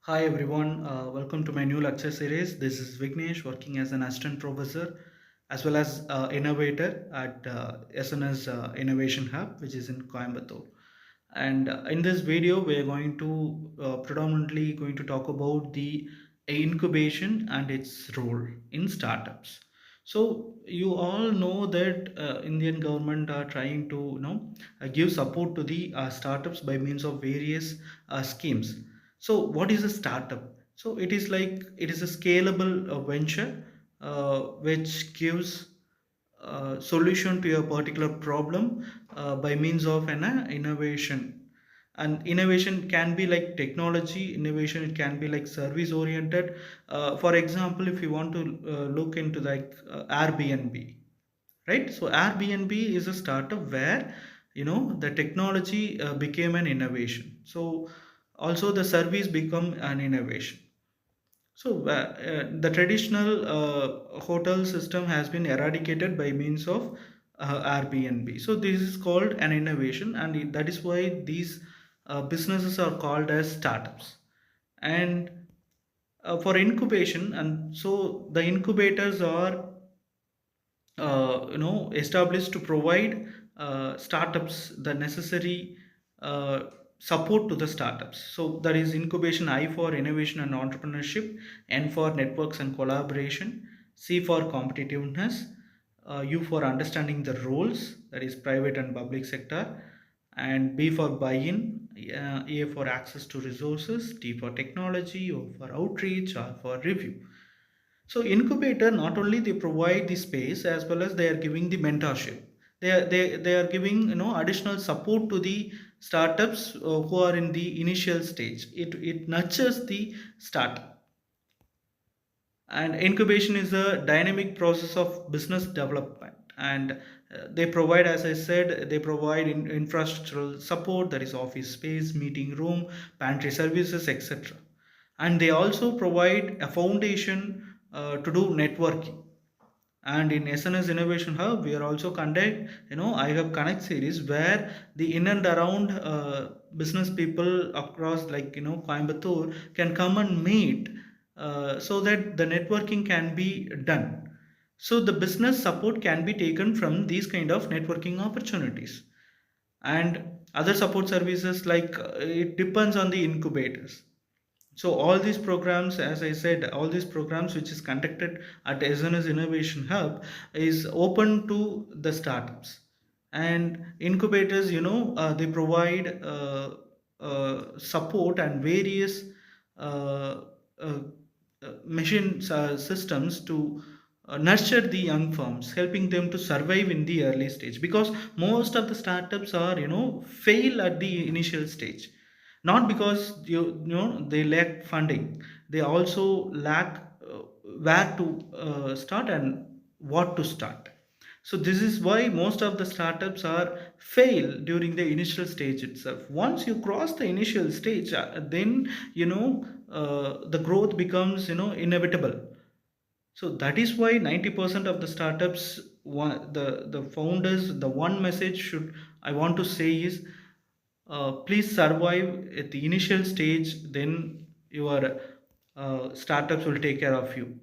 Hi everyone, welcome to my new lecture series. This is Vignesh working as an assistant professor as well as innovator at SNS Innovation Hub, which is in Coimbatore. And in this video, we are going to predominantly going to talk about the incubation and its role in startups. So you all know that Indian government are trying to give support to the startups by means of various schemes. So what is a startup? So it is a scalable venture which gives solution to a particular problem by means of an innovation. And innovation can be like technology innovation, it can be like service oriented. For example, if you want to look into like Airbnb, right? So Airbnb is a startup where the technology became an innovation. So also the service become an innovation. So the traditional hotel system has been eradicated by means of Airbnb. So this is called an innovation, and that is why these businesses are called as startups. And for incubation, and so the incubators are established to provide startups the necessary uh, support to the startups. So that is incubation: I for innovation and entrepreneurship, N for networks and collaboration, C for competitiveness, U for understanding the roles, that is private and public sector, and B for buy-in, A for access to resources, T for technology, O for outreach, R for review. So incubator not only they provide the space, as well as they are giving the mentorship. They are giving additional support to the startups who are in the initial stage. It nurtures the startup. And incubation is a dynamic process of business development, and they provide, as I said, they provide infrastructural support, that is office space, meeting room, pantry services, etc. And they also provide a foundation to do networking. And in SNS Innovation Hub, we are also conduct I Hub Connect series, where the in and around business people across, like Coimbatore, can come and meet, so that the networking can be done. So the business support can be taken from these kind of networking opportunities. And other support services, like it depends on the incubators. So all these programs, as I said, all these programs which is conducted at SNS Innovation Hub is open to the startups. And incubators, they provide support and various uh, uh, machine systems to nurture the young firms, helping them to survive in the early stage, because most of the startups are fail at the initial stage, not because they lack funding. They also lack where to start and what to start. So this is why most of the startups are fail during the initial stage itself. Once you cross the initial stage, then the growth becomes inevitable. So that is why 90% of the startups, the founders, the one message should I want to say is, please survive at the initial stage, then your startups will take care of you.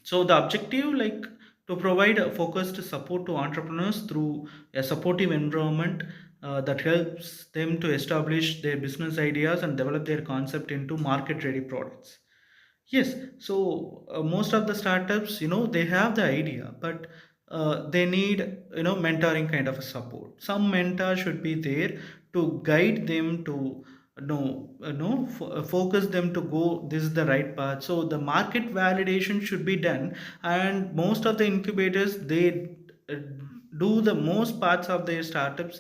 So the objective, like, to provide a focused support to entrepreneurs through a supportive environment that helps them to establish their business ideas and develop their concept into market ready products. Yes, so most of the startups, they have the idea, but they need, mentoring kind of a support. Some mentor should be there to guide them to focus them to go. This is the right path. So the market validation should be done, and most of the incubators, they uh, do the most parts of their startups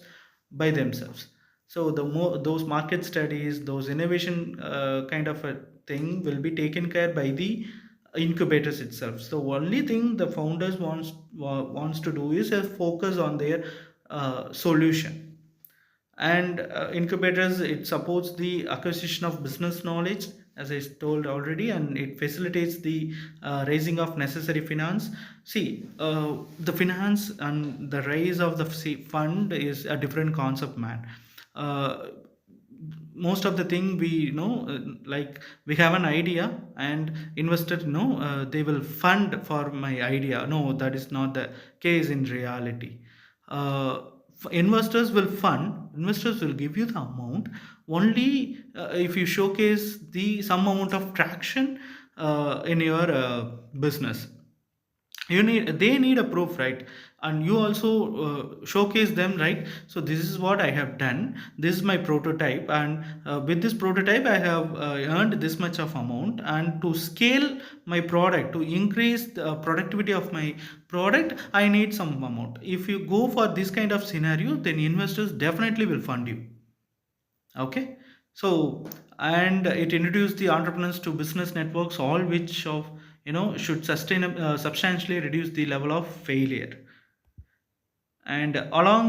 by themselves. So the more those market studies, those innovation kind of a thing will be taken care by the incubators itself. So only thing the founders wants to do is focus on their solution. And incubators, it supports the acquisition of business knowledge, as I told already, and it facilitates the raising of necessary finance. See, the finance and the raise of the fund is a different concept, man. uh, most of the thing we like we have an idea, and investor they will fund for my idea. No, that is not the case in reality. uh, investors will give you the amount only if you showcase the some amount of traction in your business. They need a proof, right? And you also showcase them, right? So this is what I have done, this is my prototype, and with this prototype I have earned this much of amount, and to scale my product, to increase the productivity of my product, I need some amount. If you go for this kind of scenario, then investors definitely will fund you. Okay. So, and it introduced the entrepreneurs to business networks, all which of should substantially reduce the level of failure, and allow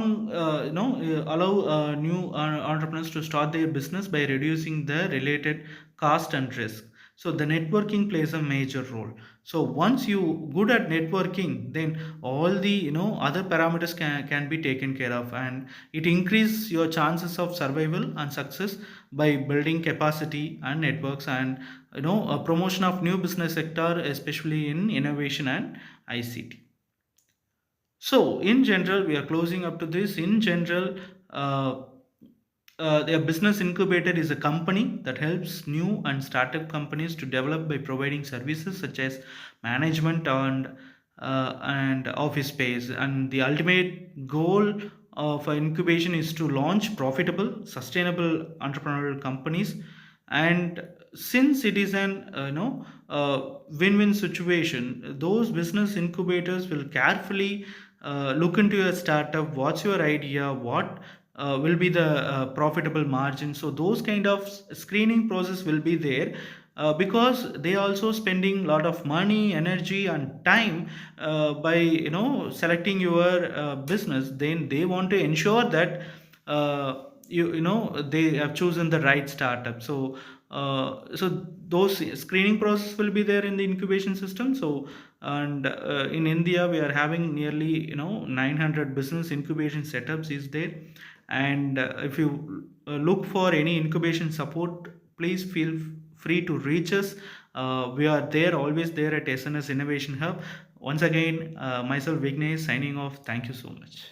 new entrepreneurs to start their business by reducing the related cost and risk. So the networking plays a major role. So once you good at networking, then all the other parameters can be taken care of, and it increases your chances of survival and success by building capacity and networks, and a promotion of new business sector, especially in innovation and ICT. So, in general, we are closing up to this. In general, uh, a business incubator is a company that helps new and startup companies to develop by providing services such as management and office space. And the ultimate goal of incubation is to launch profitable, sustainable entrepreneurial companies. And since it is an win-win situation, those business incubators will carefully look into your startup, what's your idea, what will be the profitable margin. So those kind of screening process will be there, because they also spending a lot of money, energy and time by selecting your business. Then they want to ensure that they have chosen the right startup. So those screening process will be there in the incubation system. So, and in India we are having nearly 900 business incubation setups is there. And if you look for any incubation support, please feel free to reach us. We are there, always there at SNS Innovation Hub. Once again, myself Vignesh signing off. Thank you so much.